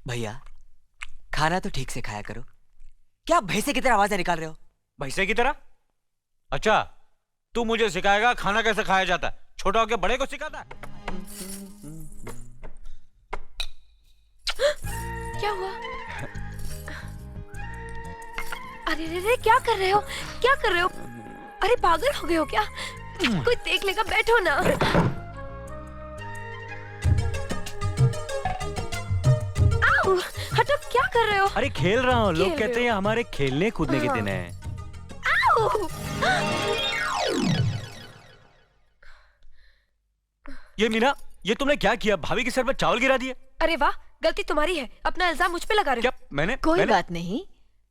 भैया खाना तो ठीक से खाया करो। क्या भैंसे की तरह आवाजें निकाल रहे हो? भैंसे की तरह? अच्छा, तू मुझे सिखाएगा खाना कैसे खाया जाता है? छोटा होके बड़े को सिखाता है? क्या हुआ? अरे रे रे, क्या कर रहे हो? क्या कर रहे हो? अरे पागल हो गए हो क्या? कोई देख लेगा, बैठो ना। आओ, हटो, क्या कर रहे हो? अरे खेल रहा हूँ, लोग खेल कहते रहे हैं हो? हमारे खेलने कूदने के हाँ। दिन हैं। आओ! ये मीना, ये तुमने क्या किया? भाभी के सर पर चावल गिरा दिए? अरे वाह, गलती तुम्हारी है। अपना इल्जाम मुझ पे लगा रहे हो। क्या मैंने कोई बात नहीं,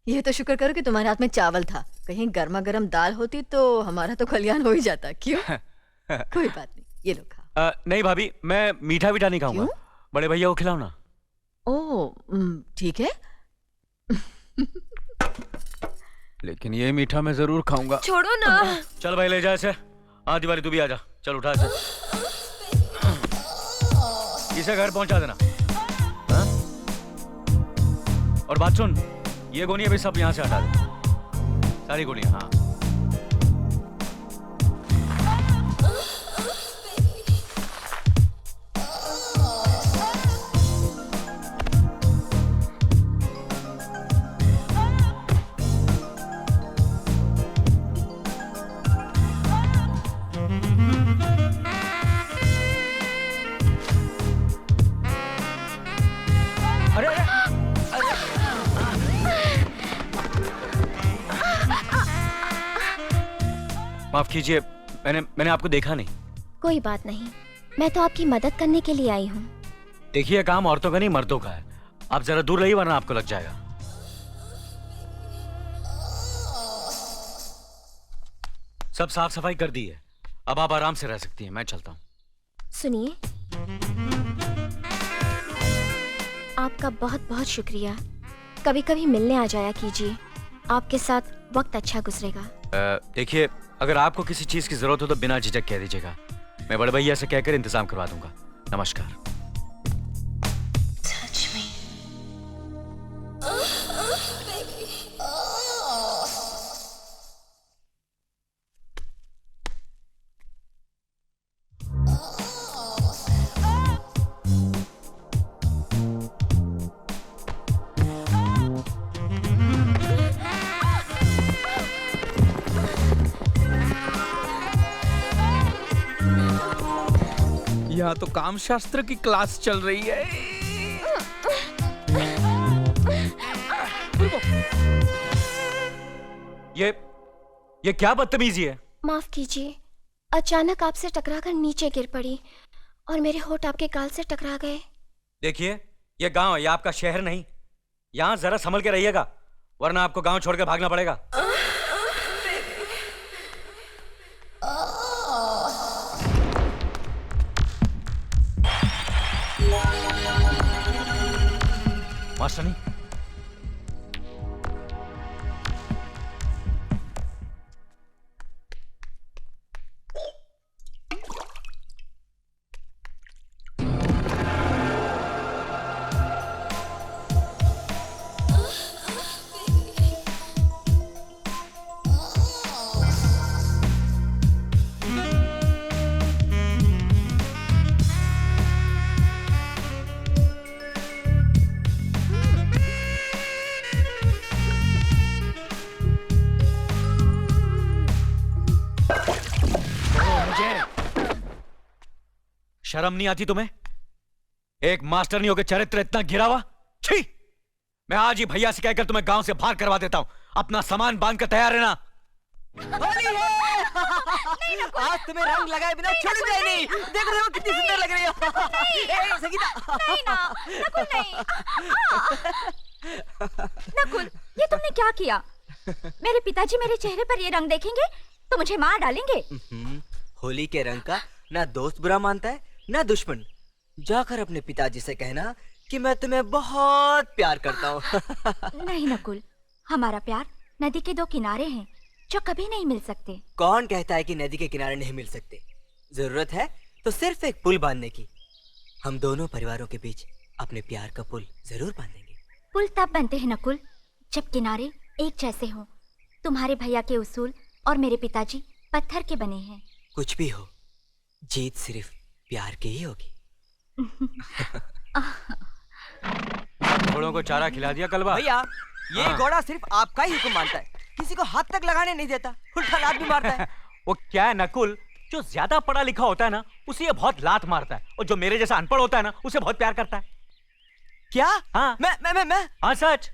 ये तो शुक्र करो कि तुम्हारे हाथ में चावल था। कहीं गर्मा गर्म दाल होती तो हमारा तो कल्याण हो ही जाता। क्यों? कोई बात नहीं, ये लो खा। नहीं भाभी, मैं मीठा वीठा नहीं खाऊंगा। क्यों? बड़े भैया को खिलाओ ना। ओ, ठीक है। लेकिन ये मीठा मैं जरूर खाऊंगा। छोड़ो ना। चल भाई ले जा इसे। आधी बारी तू भी आ जा। चल उठा इसे। इसे घर पहुंचा देना। हाँ? और बात सुन, ये गोनियां भी सब यहाँ से हटा दे। सारी गोनियां। हाँ। माफ कीजिए, मैंने आपको देखा नहीं। कोई बात नहीं, मैं तो आपकी मदद करने के लिए आई हूँ। देखिए, काम औरतों का नहीं मर्दों का है। आप जरा दूर रहिए वरना आपको लग जाएगा। सब साफ सफाई कर दी है, अब आप आराम से रह सकती हैं। मैं चलता हूँ। सुनिए, आपका बहुत बहुत शुक्रिया। कभी कभी मिलने आ जाया कीजिए, आपके साथ वक्त अच्छा गुजरेगा। देखिए, अगर आपको किसी चीज की जरूरत हो तो बिना झिझक कह दीजिएगा। मैं बड़े भैया से कहकर इंतजाम करवा दूंगा। नमस्कार। यहाँ तो काम शास्त्र की क्लास चल रही है। ये क्या बदतमीजी है? माफ कीजिए, अचानक आपसे टकराकर नीचे गिर पड़ी और मेरे होंठ आपके गाल से टकरा गए। देखिए, ये गांव है, ये आपका शहर नहीं। यहाँ जरा संभल के रहिएगा वरना आपको गांव छोड़कर भागना पड़ेगा। मास्टरनी, शर्म नहीं आती तुम्हें? एक मास्टर नहीं होकर चरित्र इतना गिरा हुआ। छी! मैं आज ही भैया से कहकर तुम्हें गांव से बाहर करवा देता हूं। अपना सामान बांध कर तैयार रहना। होली है। आज तुम्हें रंग लगाए बिना छोड़ूंगा ही नहीं। देखो देखो कितनी सुंदर लग रही हो। ए, संगीता। नहीं ना, नकुल नहीं। नकुल, ये तुमने क्या किया? मेरे पिताजी मेरे चेहरे पर ये रंग देखेंगे तो मुझे मार डालेंगे। होली के रंग का ना दोस्त बुरा मानता है ना दुश्मन। जाकर अपने पिताजी से कहना कि मैं तुम्हें बहुत प्यार करता हूँ। नहीं नकुल, हमारा प्यार नदी के दो किनारे हैं जो कभी नहीं मिल सकते। कौन कहता है कि नदी के किनारे नहीं मिल सकते? जरूरत है तो सिर्फ एक पुल बांधने की। हम दोनों परिवारों के बीच अपने प्यार का पुल जरूर बांधेंगे। पुल तब बनते हैं नकुल जब किनारे एक जैसे हों। तुम्हारे भैया के उसूल और मेरे पिताजी पत्थर के बने हैं। कुछ भी हो, जीत सिर्फ प्यार की ही होगी। घोड़ों को चारा खिला दिया कलबा? भैया, ये हाँ। घोड़ा सिर्फ आपका ही हुक्म मानता है, किसी को हाथ तक लगाने नहीं देता, उल्टा लात भी मारता है। वो क्या है नकुल, जो ज्यादा पढ़ा लिखा होता है ना उसे ये बहुत लात मारता है, और जो मेरे जैसा अनपढ़ होता है ना उसे बहुत प्यार करता है। क्या? हाँ। मैं हाँ सच।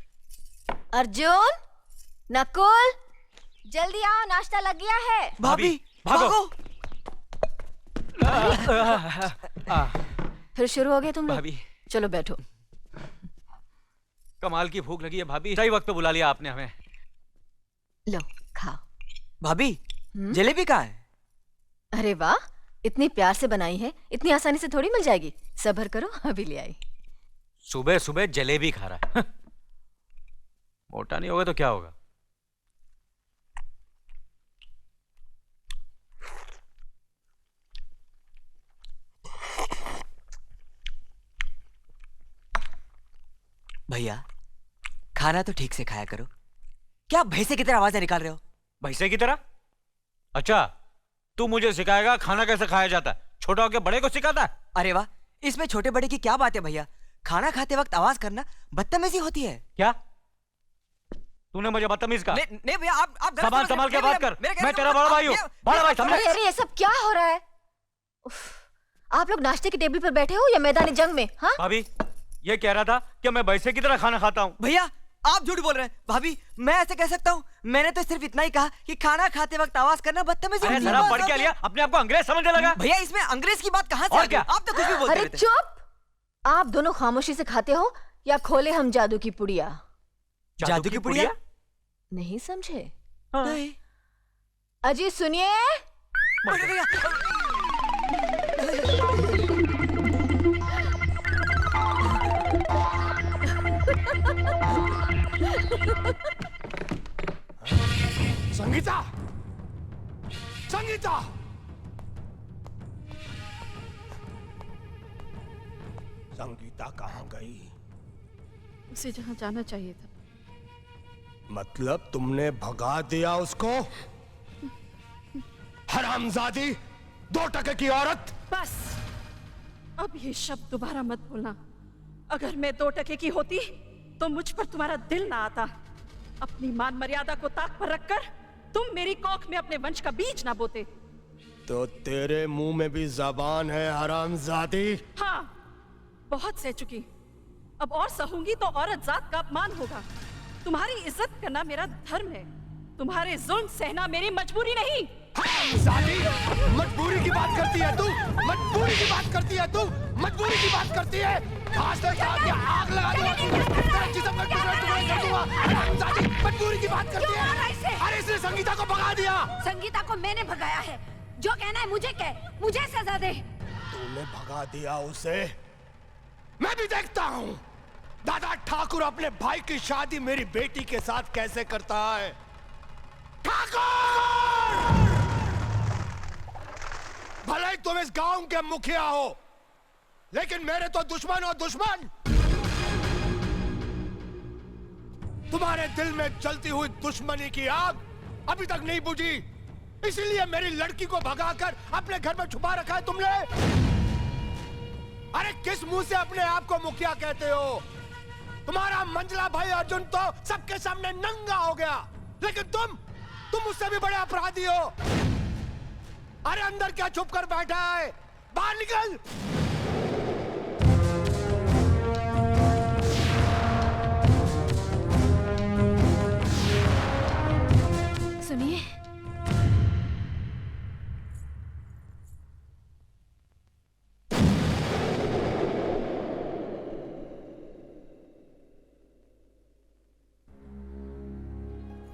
अर्जुन, नकुल, जल्दी आओ, नाश्ता लग गया है। भाभी, भागो। फिर शुरू हो गए तुम लोग? भाभी, चलो बैठो। कमाल की भूख लगी है भाभी, सही वक्त पे बुला लिया आपने हमें। लो खाओ। भाभी, जलेबी कहाँ है? अरे वाह, इतनी प्यार से बनाई है, इतनी आसानी से थोड़ी मिल जाएगी। सब्र करो, अभी ले आई। सुबह सुबह जलेबी खा रहा है। मोटा नहीं होगा तो क्या होगा? भैया, खाना तो ठीक से खाया करो। क्या भैंसे की तरह आवाजें निकाल रहे हो? भैंसे की तरह? अच्छा, तू मुझे सिखाएगा खाना कैसे खाया जाता है? छोटा होके बड़े को सिखाता है? अरे वाह, इसमें छोटे बड़े की क्या बात है भैया? खाना खाते वक्त आवाज करना बदतमीजी होती है। क्या तूने मुझे बदतमीज कहा? नहीं भैया, आप गलत सामान समझ संभाल के रहे हैं। बात कर। मेरे मैं तेरा बड़ा भाई हूँ, बड़ा भाई समझे? अरे ये सब क्या हो रहा है? उफ, आप लोग नाश्ते की टेबल पर बैठे हो या मैदानी जंग में? हाँ, भाभी, ये कह रहा था कि मैं भैंसे की तरह खाना खाता हूँ। भैया, आप झूठ बोल रहे हैं। भाभी, मैं ऐसे कह सकता हूँ? मैंने तो सिर्फ इतना ही कहा कि खाना खाते वक्त आवाज करना बदतमीजी अरे होती है। जरा पढ़ के लिया, अपने आप को अंग्रेज समझने लगा। भैया, इसमें अंग्रेज की बात कहाँ से और आ गई? क्या? आप तो कुछ भी बोलते अरे रहते हैं। चुप! आप दोनों खामोशी से खाते हो या खोले हम जादू की पुड़िया? जादू की पुड़िया? नहीं समझे? नहीं। अजी सुनिए। अरे भैया, संगीता, संगीता, संगीता कहाँ गई? उसे जहाँ जाना चाहिए था। मतलब तुमने भगा दिया उसको? हरामजादी, 2 टके की औरत! बस अब ये शब्द दोबारा मत बोलना। अगर मैं 2 टके की होती तो मुझ पर तुम्हारा दिल ना आता। अपनी मान मर्यादा को ताक पर रखकर तुम मेरी कोख में अपने वंश का बीज ना बोते। तो तेरे मुंह में भी जबान है हरामजादी? हाँ, बहुत सह चुकी। अब और सहूंगी तो औरत जात का अपमान होगा। तुम्हारी इज्जत करना मेरा धर्म है, तुम्हारे जुल्म सहना मेरी मजबूरी नहीं। हरामजादी, मजबूरी की बात करती है तू? मजबूरी की बात करती है तू? मजबूरी की बात करती है? आज तक आके आग लगा दूंगा, तेरा जिस्म में टुकड़े कर दूंगा। हरामजादी, मजबूरी की बात करती है? अरे इसने संगीता को भगा दिया। संगीता को मैंने भगाया है। जो कहना है मुझे कह, मुझे सजा दे। तूने भगा दिया उसे? मैं भी देखता हूँ दादा ठाकुर अपने भाई की शादी मेरी बेटी के साथ कैसे करता है। ठाकुर! भले ही तुम इस गांव के मुखिया हो, लेकिन मेरे तो दुश्मन हो दुश्मन। तुम्हारे दिल में जलती हुई दुश्मनी की आग अभी तक नहीं बुझी, इसीलिए मेरी लड़की को भगाकर अपने घर में छुपा रखा है तुमने। अरे किस मुंह से अपने आप को मुखिया कहते हो? तुम्हारा मंजला भाई अर्जुन तो सबके सामने नंगा हो गया, लेकिन तुम उससे भी बड़े अपराधी हो। अरे अंदर क्या छुप कर बैठा है? बाहर निकल। सुनिए,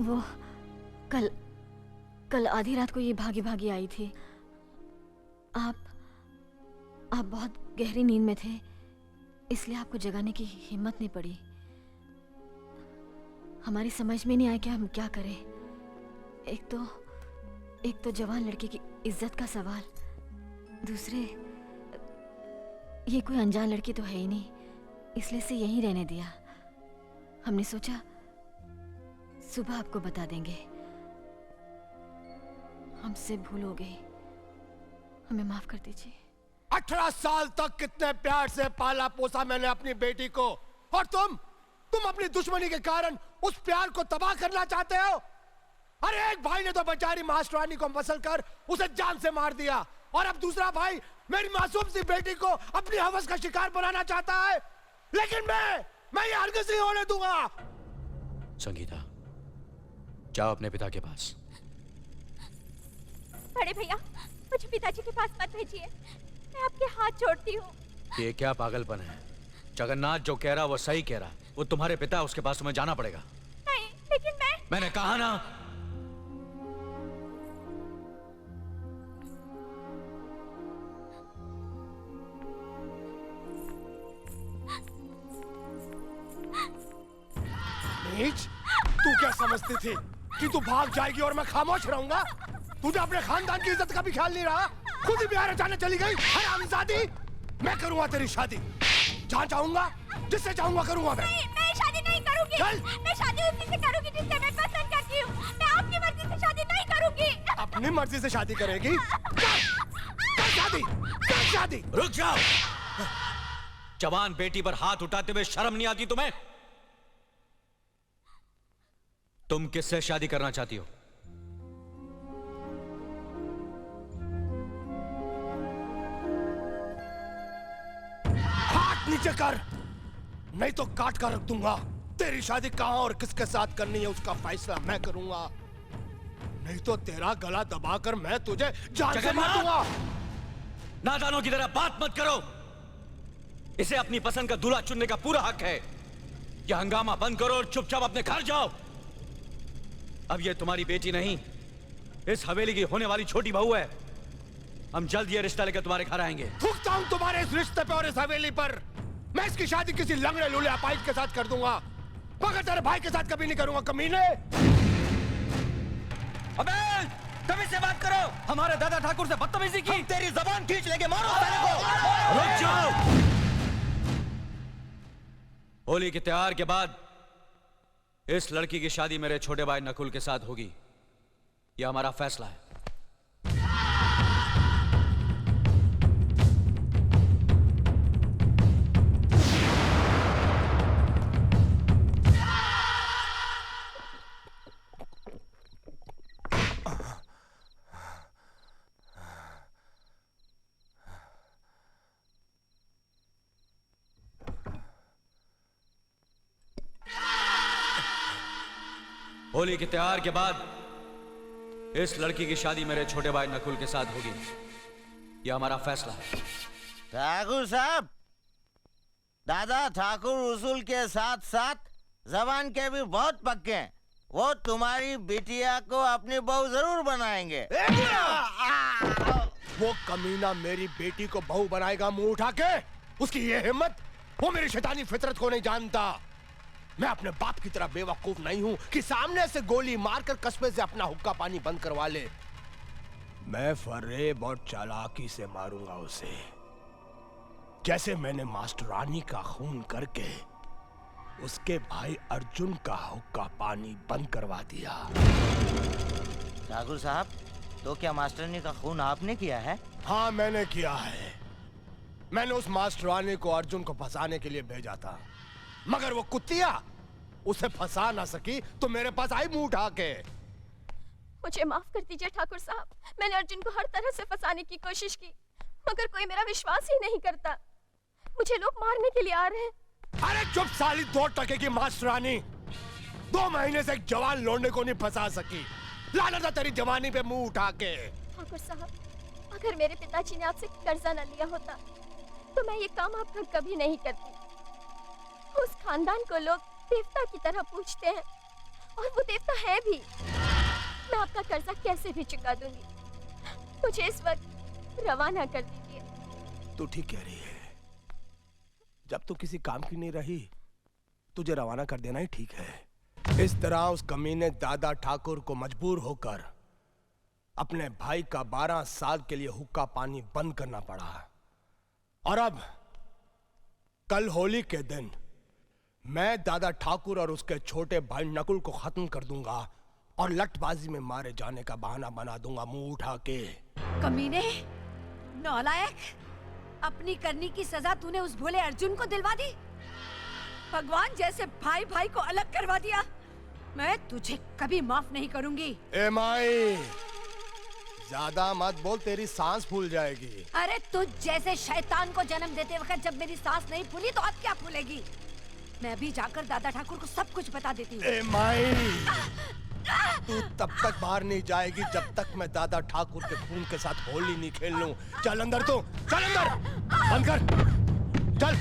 वो कल आधी रात को ये भागी भागी आई थी। आप बहुत गहरी नींद में थे, इसलिए आपको जगाने की हिम्मत नहीं पड़ी। हमारी समझ में नहीं आया कि हम क्या करें। एक तो जवान लड़की की इज्जत का सवाल, दूसरे ये कोई अनजान लड़की तो है ही नहीं, इसलिए से यहीं रहने दिया। हमने सोचा सुबह आपको बता देंगे। हमसे भूल हो गई, हमें माफ कर दीजिए। 18 साल तक कितने प्यार से पाला पोसा मैंने अपनी बेटी को, और तुम अपनी दुश्मनी के कारण उस प्यार को तबाह करना चाहते हो। अरे एक भाई ने तो बेचारी मास्टरानी को मसल कर उसे जान से मार दिया, और अब दूसरा भाई मेरी मासूम सी बेटी को अपनी हवस का शिकार बनाना चाहता है। लेकिन मैं ये हरगिज़ नहीं होने दूंगा। संगीता, जाओ अपने पिता के पास। बड़े भैया, मुझे पिताजी के पास मत भेजिए, मैं आपके हाथ जोड़ती हूँ। ये क्या पागलपन है? जगन्नाथ जो कह रहा वो सही कह रहा। वो तुम्हारे पिता है, उसके पास तुम्हें जाना पड़ेगा। नहीं, लेकिन मैंने कहा ना। नीच, तू क्या समझती थी कि तू भाग जाएगी और मैं खामोश रहूंगा? तुझे अपने खानदान की इज्जत का भी ख्याल नहीं रहा। खुद ही बिहार जाने चली गई। हरामजादी, मैं करूंगा तेरी शादी, जहाँ चाहूंगा, जिससे चाहूंगा करूंगा। मैं शादी नहीं करूंगी। चल। मैं शादी उसी से करूंगी जिससे मैं पसंद करती हूँ। मैं आपकी मर्जी से शादी नहीं करूंगी। अपनी मर्जी से शादी करेगी? कर शादी, कर शादी। रुक जाओ। जवान बेटी पर हाथ उठाते हुए शर्म नहीं आती तुम्हें? तुम किससे शादी करना चाहती हो? हाथ नीचे कर, नहीं तो काट कर रख दूंगा। तेरी शादी कहां और किसके साथ करनी है उसका फैसला मैं करूंगा। नहीं तो तेरा गला दबाकर मैं तुझे जान से मार दूंगा। नादानों की तरह बात मत करो। इसे अपनी पसंद का दूल्हा चुनने का पूरा हक है। यह हंगामा बंद करो और चुपचाप अपने घर जाओ। अब ये तुम्हारी बेटी नहीं, इस हवेली की होने वाली छोटी बहू है। हम जल्द ये रिश्ता लेकर तुम्हारे घर आएंगे। थूकता हूं तुम्हारे इस रिश्ते पे और इस हवेली पर। मैं इसकी शादी किसी लंगड़े लूले अपाहिज के साथ कर दूंगा, मगर तेरे भाई के साथ कभी नहीं करूंगा। कमीने। अबे कभी से बात करो। हमारे दादा ठाकुर से बदतमीजी की। तेरी जबान खींच लेंगे, मारो साले को। रुक जाओ। होली के त्योहार के बाद इस लड़की की शादी मेरे छोटे भाई नकुल के साथ होगी। यह हमारा फैसला है। होली के त्योहार के बाद इस लड़की की शादी मेरे छोटे भाई नकुल के साथ होगी। यह हमारा फैसला है। ठाकुर साहब, दादा ठाकुर उसूल के साथ साथ जबान के भी बहुत पक्के हैं। वो तुम्हारी बिटिया को अपनी बहू जरूर बनाएंगे। वो कमीना मेरी बेटी को बहू बनाएगा मुंह उठा के? उसकी ये हिम्मत? वो मेरी शैतानी फितरत को नहीं जानता। मैं अपने बाप की तरह बेवकूफ नहीं हूं कि सामने से गोली मारकर कस्बे से अपना हुक्का पानी बंद करवा ले। मैं फरेब और चालाकी से मारूंगा उसे, जैसे मैंने मास्टरानी का खून करके उसके भाई अर्जुन का हुक्का पानी बंद करवा दिया। ठाकुर साहब, तो क्या मास्टरानी का खून आपने किया है? हाँ, मैंने किया है। मैंने उस मास्टरानी को अर्जुन को फंसाने के लिए भेजा था, मगर वो कुत्तिया उसे फंसा ना सकी तो मेरे पास आई मुंह उठा के। मुझे माफ कर दीजिए ठाकुर साहब। मैंने अर्जुन को हर तरह से फंसाने की कोशिश की, मगर कोई मेरा विश्वास ही नहीं करता। मुझे लोग मारने के लिए आ रहे हैं। अरे चुप साली 2 टके की मास्टरानी। 2 महीने से एक जवान लौंडे को नहीं फंसा सकी। लानत है तेरी जवानी पे मुंह उठा के। ठाकुर साहब, अगर मेरे पिताजी ने आपसे कर्जा न लिया होता तो मैं ये काम आपका कभी नहीं करती। उस खानदान को लोग देवता की तरह पूछते हैं, और वो देवता है भी। मैं आपका कर्जा कैसे भी चुका दूंगी। मुझे इस वक्त रवाना कर दीजिए। तू ठीक कह रही है। जब तू किसी काम की नहीं रही, तुझे रवाना कर देना ही ठीक है। इस तरह उस कमीने दादा ठाकुर को मजबूर होकर अपने भाई का 12 साल के लिए हुक्का पानी बंद करना पड़ा, और अब कल होली के दिन मैं दादा ठाकुर और उसके छोटे भाई नकुल को खत्म कर दूंगा और लठबाजी में मारे जाने का बहाना बना दूंगा मुंह उठा के। कमीने, नालायक, अपनी करनी की सजा तूने उस भोले अर्जुन को दिलवा दी। भगवान जैसे भाई भाई को अलग करवा दिया। मैं तुझे कभी माफ नहीं करूंगी। ए माई, ज्यादा मत बोल, तेरी सांस फूल जाएगी। अरे तुझ जैसे शैतान को जन्म देते वक्त जब मेरी सांस नहीं फूली तो अब क्या फूलेगी? मैं भी जाकर दादा ठाकुर को सब कुछ बता देती हूँ। ए माई, तू तब तक बाहर नहीं जाएगी जब तक मैं दादा ठाकुर के खून के साथ होली नहीं खेल लूं। चल अंदर, तू चल अंदर, बंद कर, चल।